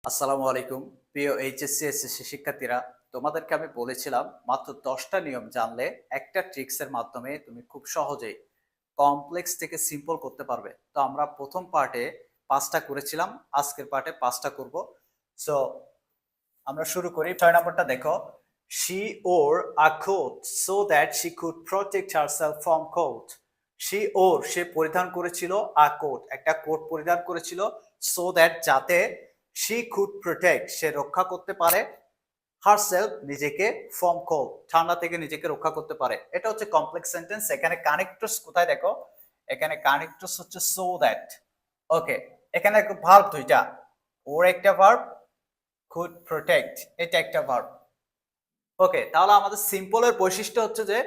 আসসালামু আলাইকুম প্রিয় এইচএসসি এসএসসি শিক্ষার্থীরা, তোমাদেরকে আমি বলেছিলাম মাত্র 10টা নিয়ম জানলে একটা ট্রিক্সের মাধ্যমে তুমি খুব সহজেই কমপ্লেক্স থেকে সিম্পল করতে পারবে। তো আমরা প্রথম পার্টে 5টা করেছিলাম, আজকের পার্টে 5টা করব। সো আমরা শুরু করি। 6 নম্বরটা দেখো, she wore a coat so that she could protect herself from cold. সে পরিধান করেছিল আ কোট, একটা কোট পরিধান করেছিল, সো দ্যাট যাতে শি কুড প্রটেক্ট সে রক্ষা করতে পারে, হারসেলফ নিজেকে, ফ্রম কোল্ড ঠান্ডা থেকে নিজেকে রক্ষা করতে পারে। এটা হচ্ছে কমপ্লেক্স সেন্টেন্স। এখানে কানেক্টরস কোথায় দেখো, এখানে কানেক্টরস হচ্ছে সো দ্যাট। ওকে, এখানে ভার্ব দুইটা, ওর একটা ভার্ব, could protect এটা একটা ভার্ব। ওকে, তাহলে আমাদের সিম্পলের বৈশিষ্ট্য হচ্ছে যে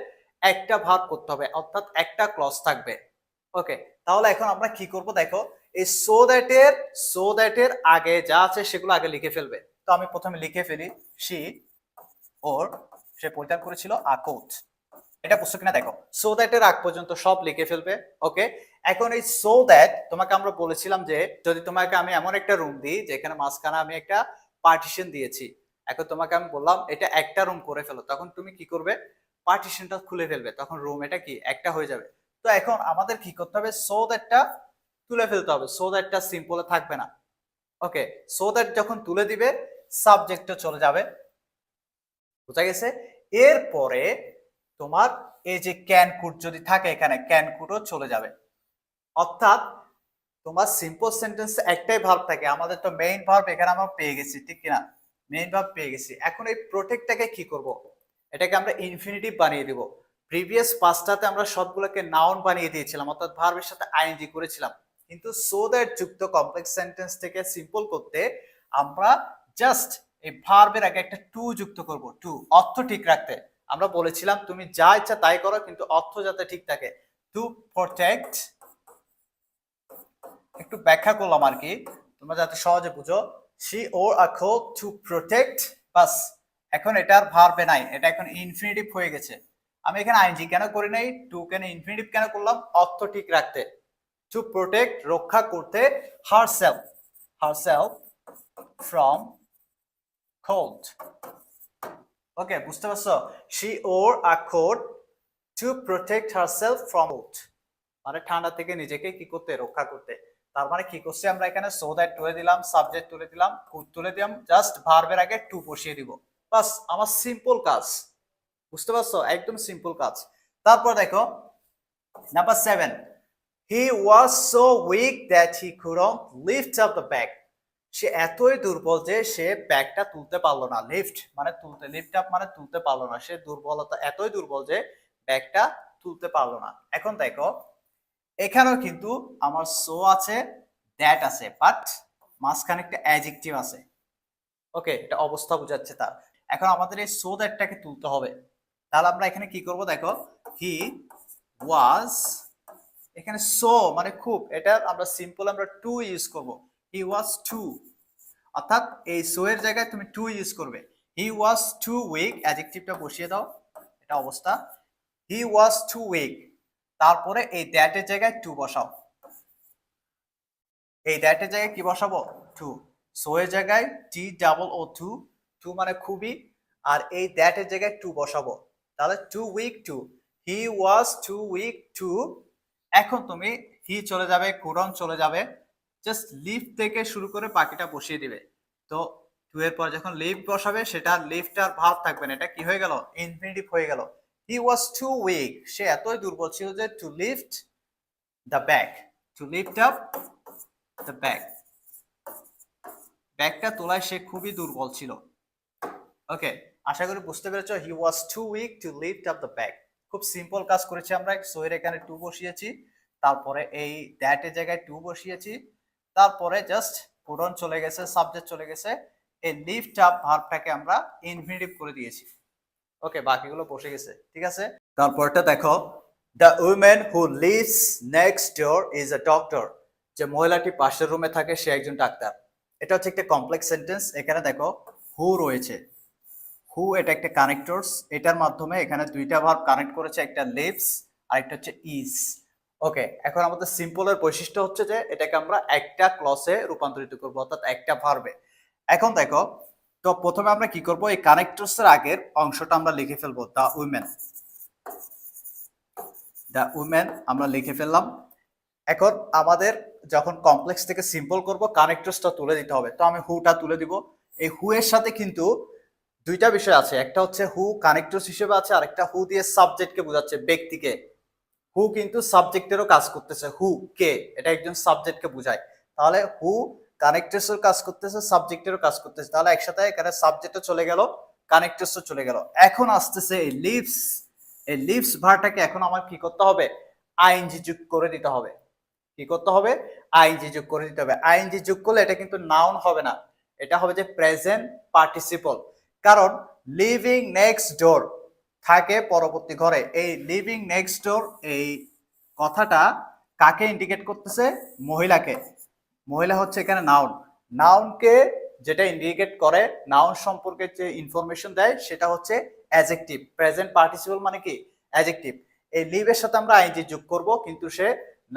একটা ভার্ব করতে হবে, অর্থাৎ একটা ক্লজ থাকবে। ওকে, তাহলে এখন আমরা কি করব দেখো, এই সো দ্যাট এর আগে যা আছে সেগুলো আগে লিখে ফেলবে। তো আমি প্রথমে লিখে ফেলি, শি ওর সে পরিধান করেছিল আ কোট। এটা বুঝছো কিনা দেখো, সো দ্যাট এর আগ পর্যন্ত সব লিখে ফেলবে। ওকে, এখন এই সো দ্যাট তোমাকে আমরা বলেছিলাম যে যদি তোমাকে আমি এমন একটা রুম দিই যেখানে মাঝখানে আমি একটা পার্টিশন দিয়েছি, এখন তোমাকে আমি বললাম এটা একটা রুম করে ফেলো, তখন তুমি কি করবে, পার্টিশনটা খুলে ফেলবে, তখন রুম এটা কি একটা হয়ে যাবে। তো এখন আমাদের কি করতে হবে, সো দ্যাটটা তুলে ফেলতে হবে, সো দ্যাটটা সিম্পলে থাকবে না। ওকে, সো দ্যাট যখন তুলে দিবে সাবজেক্টটা চলে যাবে, বোঝা গেছে। এরপরে তোমার এই যে ক্যান কুড যদি থাকে, এখানে ক্যান কুডও চলে যাবে। অর্থাৎ তোমার সিম্পল সেন্টেন্সে একটাই ভার্ব থাকে, আমাদের তো মেইন ভার্ব এখানে আমরা পেয়ে গেছি, ঠিক কিনা, মেইন ভার্ব পেয়ে গেছি। এখন এই প্রোটেক্টটাকে কি করব, এটাকে আমরা ইনফিনিটিভ বানিয়ে দিব। প্রিভিয়াস পাঁচটাতে আমরা সবগুলোকে নাউন বানিয়ে দিয়েছিলাম, অর্থাৎ ভার্বের সাথে আইএনজি করেছিলাম, কিন্তু সো দ্যাট যুক্ত কমপ্লেক্স সেন্টেন্স থেকে সিম্পল করতে আমরা জাস্ট এই ভার্বের আগে একটা টু যুক্ত করব। টু অর্থ ঠিক রাখতে আমরা বলেছিলাম তুমি যা ইচ্ছা তাই করো, কিন্তু অর্থ যাতে ঠিক থাকে। টু প্রোটেক্ট, একটু ব্যাখ্যা করলাম আর কি, তোমরা যাতে সহজে বুঝো। She wore a coat to protect, বাস। এখন এটার ভার্বে নাই, এটা এখন ইনফিনিটিভ হয়ে গেছে। আমি এখানে আইনজি কেন করি নাই, টু কেন ইনফিনিটিভ কেন করলাম, অর্থ ঠিক রাখতে। টু প্রোটেক্ট রক্ষা করতে, herself, herself from cold. Okay, বুঝতে পারছো, she wore a coat to protect herself from cold, মানে ঠান্ডা থেকে নিজেকে কি করতে, রক্ষা করতে। তার মানে কি করছি আমরা এখানে, সো দ্যাট তুলে দিলাম, সাবজেক্ট তুলে দিলাম, কুড তুলে দিলাম, জাস্ট ভার্বের আগে টু বসিয়ে দিব, বাস। আমার সিম্পল কাজ, বুঝতে পারছো, একদম সিম্পল কাজ। তারপর দেখো number 7, he was so weak that he couldn't lift up the bag. সে এতই দুর্বল যে সে ব্যাগটা তুলতে পারলো না। লিফট মানে তুলতে, লিফট আপ মানে তুলতে পারলো না, সে দুর্বলতা, এতই দুর্বল যে ব্যাগটা তুলতে পারলো না। এখন দেখো এখানেও কিন্তু আমার সো আছে, দ্যাট আছে, বাট মাঝখানে একটা অ্যাডজেক্টিভ আছে। ওকে, এটা অবস্থা বোঝাচ্ছে তার। এখন আমাদের এই সো দ্যাটটাকে তুলতে হবে। তাহলে আমরা এখানে কি করব দেখো, হি ওয়াজ, এখানে সো মানে খুব, এটা আমরা সিম্পল আমরা টু ইউজ করব। হি ওয়াজ টু, অর্থাৎ এই সো এর জায়গায় তুমি টু ইউজ করবে। হি ওয়াজ টু উইক, অ্যাডজেক্টিভটা বসিয়ে দাও, এটা অবস্থা। হি ওয়াজ টু উইক, তারপরে এই দ্যাট এর জায়গায় টু বসাও। এই দ্যাট এর জায়গায় কি বসাবো, টু। সো এর জায়গায় T double O too, too মানে খুবই, আর এই দ্যাট এর জায়গায় টু বসাবো। তাহলে two weak two, he was too weak two. এখন তুমি হি চলে যাবে, কুডন চলে যাবে, জাস্ট লিভ থেকে শুরু করে বাকিটা বসিয়ে দিবে। তো টু এর পর যখন লিভ বসাবে, সেটা লিভটা আর ভার্ব থাকবে না, এটা কি হয়ে গেল, ইনফিনিটিভ হয়ে গেল। হি ওয়াজ টু উইক, সে এতই দুর্বল ছিল যে two lift the bag, two lift up the bag, ব্যাগটা তোলায় সে খুবই দুর্বল ছিল। ওকে, আশা করি বুঝতে পেরেছো, he was too weak to lift up the bag. খুব সিম্পল কাজ করেছি আমরা, সো এর এখানে টু বসিয়েছি, তারপরে এই দ্যাট এর জায়গায় টু বসিয়েছি, তারপরে জাস্ট পুরন চলে গেছে, সাবজেক্ট চলে গেছে, এই লিফট আপ ভার্বটাকে আমরা ইনফিনিটিভ করে দিয়েছি। ওকে, বাকিগুলো বসে গেছে, ঠিক আছে। তারপরটা দেখো, the women who lives next door is a doctor. যে মহিলাটি পাশের রুমে থাকে সে একজন ডাক্তার। এটা হচ্ছে একটা কমপ্লেক্স সেন্টেন্স। এখানে দেখো হু রয়েছে, হু এটা একটা কানেক্টরস, এটার মাধ্যমে এখানে দুইটা ভার্ব কানেক্ট করেছে, একটা লিভস আর একটা হচ্ছে ইজ। ওকে, এখন আমাদের সিম্পলের বৈশিষ্ট্য হচ্ছে যে এটাকে আমরা একটা ক্লসে রূপান্তরিত করব, অর্থাৎ একটা ভার্বে। এখন দেখো, তো প্রথমে আমরা কি করব, এই কানেক্টরস এর আগের অংশটা আমরা লিখে ফেলবো, দা উইমেন। দা উইমেন আমরা লিখে ফেললাম। এখন আমাদের যখন কমপ্লেক্স থেকে সিম্পল করব, কানেক্টরসটা তুলে দিতে হবে। তো আমি হুটা তুলে দিব। এই হু এর সাথে কিন্তু দুইটা বিষয় আছে, একটা হচ্ছে হু কানেক্টরস হিসেবে আছে, আর একটা হু দিয়ে সাবজেক্টকে বোঝাচ্ছে, ব্যক্তিকে। হু কিন্তু সাবজেক্টেরও কাজ করতেছে, হু কে, এটা একজন সাবজেক্টকে বোঝায়। তাহলে হু কানেক্টরসের কাজ করতেছে, সাবজেক্টেরও কাজ করতেছে, তাহলে একসাথে এখানে সাবজেক্টও চলে গেল, কানেক্টরসও চলে গেল। এখন আসতেছে এই লিভস। এই লিভস ভার্বটাকে এখন আমার কি করতে হবে, আইএনজি যোগ করে দিতে হবে। কি করতে হবে, আইএনজি যোগ করে দিতে হবে। আইএনজি যোগ করলে এটা কিন্তু নাউন হবে না, এটা হবে যে প্রেজেন্ট পার্টিসিপল। কারণ লিভিং নেক্সট ডোর থাকে পরবর্তী ঘরে। এই লিভিং নেক্সট ডোর এই কথাটা কাকে ইন্ডিকেট করতেছে, মহিলাকে। মহিলা হচ্ছে এখানে নাউন। নাউনকে যেটা ইন্ডিকেট করে, নাউন সম্পর্কে যে ইনফরমেশন দেয় সেটা হচ্ছে অ্যাডজেক্টিভ। প্রেজেন্ট পার্টিসিপল মানে কি, অ্যাডজেক্টিভ। এই লিভের সাথে আমরা আইএনজি যোগ করব, কিন্তু সে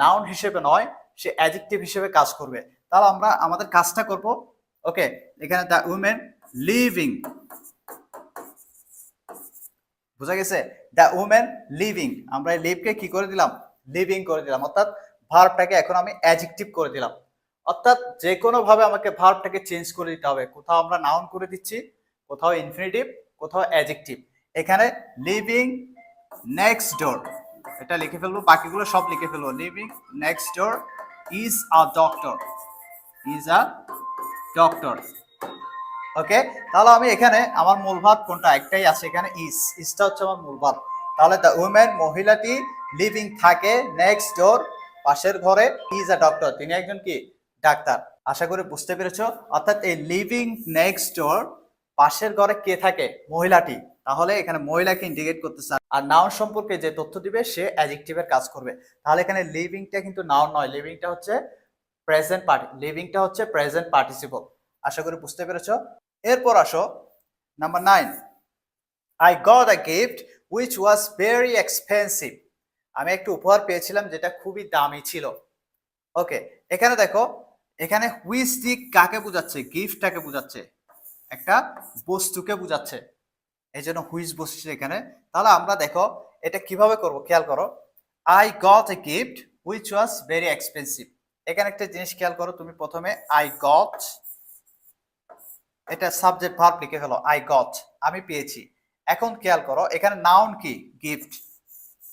নাউন হিসেবে নয়, সে অ্যাডজেক্টিভ হিসেবে কাজ করবে। তাহলে আমরা আমাদের কাজটা করব। ওকে, এখানে দ্য উইমেন লিভিং, বুঝা গেছে, দ্য উমেন লিভিং, আমরা লিভকে কি করে দিলাম, লিভিং করে দিলাম। অর্থাৎ ভার্বটাকে এখন আমি অ্যাডজেক্টিভ করে দিলাম। অর্থাৎ যে কোনো ভাবে আমাকে ভার্বটাকে চেঞ্জ করে দিতে হবে। কোথাও আমরা নাউন করে দিচ্ছি, কোথাও ইনফিনিটিভ, কোথাও অ্যাডজেক্টিভ। এখানে লিভিং নেক্সট ডোর এটা লিখে ফেলবো, বাকিগুলো সব লিখে ফেলবো। Living next door is a doctor, is a doctor. Okay, তাহলে আমি এখানে আমার মূল ভাব কোনটা, একটাই আছে এখানে, ইজটা হচ্ছে আমার মূল ভাব। তাহলে দ্য উমেন মহিলাটি লিভিং থাকে নেক্সট ডোর পাশের ঘরে, ইজ আ ডক্টর তিনি একজন কি, ডাক্তার। আশা করি বুঝতে পেরেছো। অর্থাৎ এই লিভিং নেক্সট ডোর পাশের ঘরে কে থাকে, মহিলাটি। তাহলে এখানে মহিলাকে ইন্ডিকেট করতেছে, আর নাউন সম্পর্কে যে তথ্য দিবে সে অ্যাডজেক্টিভের কাজ করবে। তাহলে এখানে লিভিংটা কিন্তু নাউন নয়, লিভিংটা হচ্ছে প্রেজেন্ট পার্টি, লিভিংটা হচ্ছে প্রেজেন্ট পার্টিসিপল। আশা করি বুঝতে পেরেছো। এরপর আসো number 9, I got a gift which was very expensive. আমি একটা উপহার পেয়েছিলাম যেটা খুবই দামি ছিল। ওকে, এখানে দেখো, এখানে হুইচ দি কাকে বোঝাচ্ছে, গিফটটাকে বোঝাচ্ছে, একটা বস্তুকে বোঝাচ্ছে, এই জন্য হুইচ বসছে এখানে। তাহলে আমরা দেখো এটা কিভাবে করব, খেয়াল করো। I got a gift which was very expensive. এখানে একটা জিনিস খেয়াল করো, তুমি প্রথমে আই গট, এটা সাবজেক্ট ভার্ব লিখে ফেলো, আই গট আমি পেয়েছি। এখন খেয়াল করো এখানে নাউন কি, গিফট।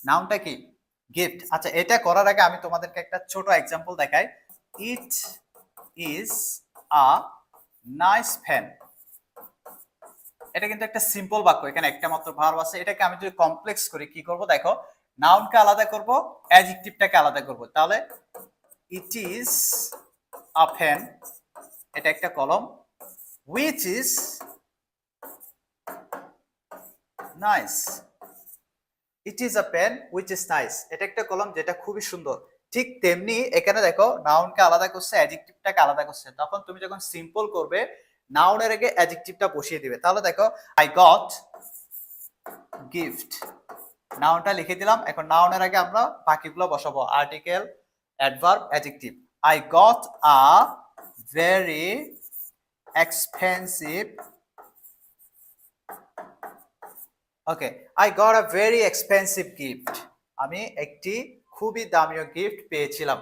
নাউনটা কি, গিফট। আচ্ছা, এটা করার আগে আমি তোমাদেরকে একটা ছোট এক্সাম্পল দেখাই। It is a nice fan. এটা কিন্তু একটা সিম্পল বাক্য, এখানে একটা মাত্র ভার্ব আছে। এটাকে আমি যদি কমপ্লেক্স করি কি করব, দেখো নাউনকে আলাদা করব, অ্যাডজেক্টিভটাকে আলাদা করব। তাহলে ইট ইজ আ ফ্যান, এটা একটা কলম, which is nice, it is a pen which is nice, এটা একটা কলম যেটা খুবই সুন্দর। ঠিক তেমনি এখানে দেখো নাউনকে আলাদা করছে, অ্যাডজেক্টিভটাকে আলাদা করছে। তখন তুমি যখন সিম্পল করবে, নাউনের আগে অ্যাডজেক্টিভটা বসিয়ে দিবে। তাহলে দেখো আই গট গিফট, নাউনটা লিখে দিলাম। এখন নাউনের আগে আমরা বাকিগুলো বসাবো, article, adverb, adjective. I got a very expensive, okay, I got a very expensive gift, আমি একটি খুবই দামিও গিফট পেয়েছিলাম।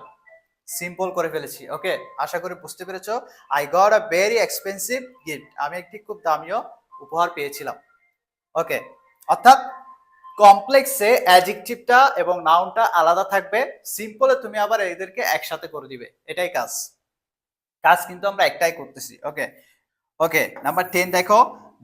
সিম্পল করে ফেলেছি। ওকে, আশা করি বুঝতে পেরেছো। I got a very expensive gift, আমি একটি খুব দামিও উপহার পেয়েছিলাম। ওকে, অর্থাৎ কমপ্লেক্সে অ্যাডজেক্টিভটা এবং নাউনটা আলাদা থাকবে, সিম্পলে তুমি আবার এদেরকে একসাথে করে দিবে। এটাই কাজ, কাজ কিন্তু আমরা একটাই করতেছি। ওকে, ওকে, নাম্বার 10 দেখো,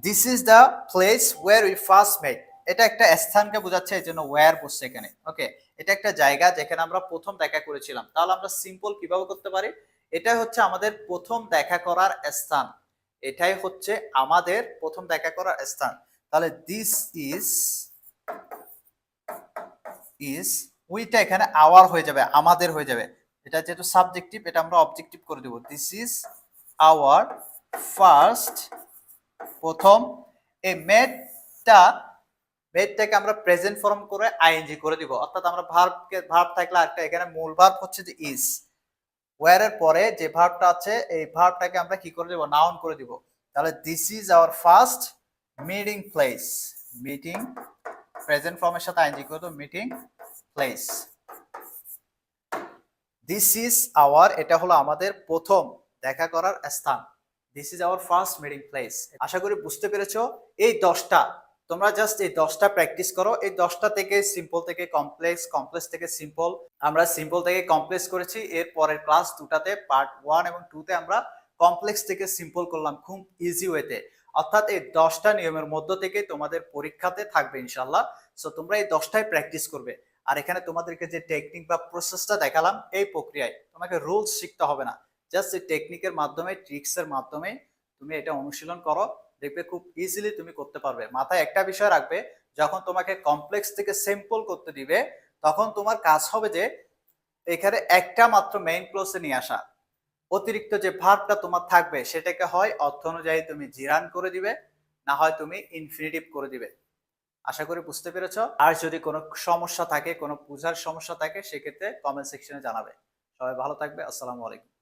this is the place where we first met. এটা একটা স্থানকে বোঝাচ্ছে, এই জন্য ওয়্যার বসছে এখানে। ওকে, এটা একটা জায়গা যেখানে আমরা প্রথম দেখা করেছিলাম। তাহলে আমরা সিম্পল কিভাবে করতে পারি, এটাই হচ্ছে আমাদের প্রথম দেখা করার স্থান, এটাই হচ্ছে আমাদের প্রথম দেখা করার স্থান। তাহলে দিস ইজ উইটা এখানে আওয়ার হয়ে যাবে, আমাদের হয়ে যাবে। এটা যেহেতু সাবজেক্টিভ, এটা আমরা অবজেক্টিভ করে দেব। দিস ইজ আওয়ার ফার্স্ট, প্রথম। এই মেটটাকে আমরা প্রেজেন্ট ফর্ম করে আইএনজি করে দিব। অর্থাৎ আমরা ভার্ব থাকলে একটা, এখানে মূল ভার্ব হচ্ছে যে ইজ, ওয়্যার এর পরে যে ভার্বটা আছে এই ভার্বটাকে আমরা কি করে দেব, নাউন করে দিব। তাহলে this is our first meeting place. Meeting present ফর্মের সাথে আইএনজি করে দেব, meeting place. This is our, এটা হলো আমাদের প্রথম দেখা করার স্থান। This is our first meeting place. আশা করি বুঝতে পেরেছো। এই 10টা তোমরা জাস্ট এই 10টা প্র্যাকটিস করো। এই 10টা থেকে সিম্পল থেকে কমপ্লেক্স, কমপ্লেক্স থেকে সিম্পল, আমরা সিম্পল থেকে কমপ্লেক্স করেছি। এর পরের ক্লাস দুটাতে পার্ট 1 এবং 2 তে আমরা কমপ্লেক্স থেকে সিম্পল করলাম খুব ইজি ওয়েতে। অর্থাৎ এই 10টা নিয়মের মধ্য থেকে তোমাদের পরীক্ষাতে থাকবে ইনশাল্লাহ। সো তোমরা এই 10টাই প্র্যাকটিস করবে। আর এখানে তোমাদেরকে যে টেকনিক বা প্রসেসটা দেখালাম, এই প্রক্রিয়ায় তোমাকে রুলস শিখতে হবে না। জাস্ট এই টেকনিকের মাধ্যমে, ট্রিক্সের মাধ্যমে তুমি এটা অনুশীলন করো, দেখবে খুব ইজিলি তুমি করতে পারবে। মাথায় একটা বিষয় রাখবে, যখন তোমাকে কমপ্লেক্স থেকে সিম্পল করতে দিবে, তখন তোমার কাজ হবে যে এখানে একটা মাত্র মেইন ক্লোজে নিয়ে আসা। অতিরিক্ত যে ভার্বটা তোমার থাকবে সেটাকে হয় অর্থ অনুযায়ী তুমি জিরান করে দিবে, না হয় তুমি ইনফিনিটিভ করে দিবে। আশা করি বুঝতে পেরেছো। আর যদি কোনো সমস্যা থাকে, কোনো বুঝার সমস্যা থাকে, সেক্ষেত্রে কমেন্ট সেকশনে জানাবে। সবাই ভালো থাকবে। আসসালামু আলাইকুম।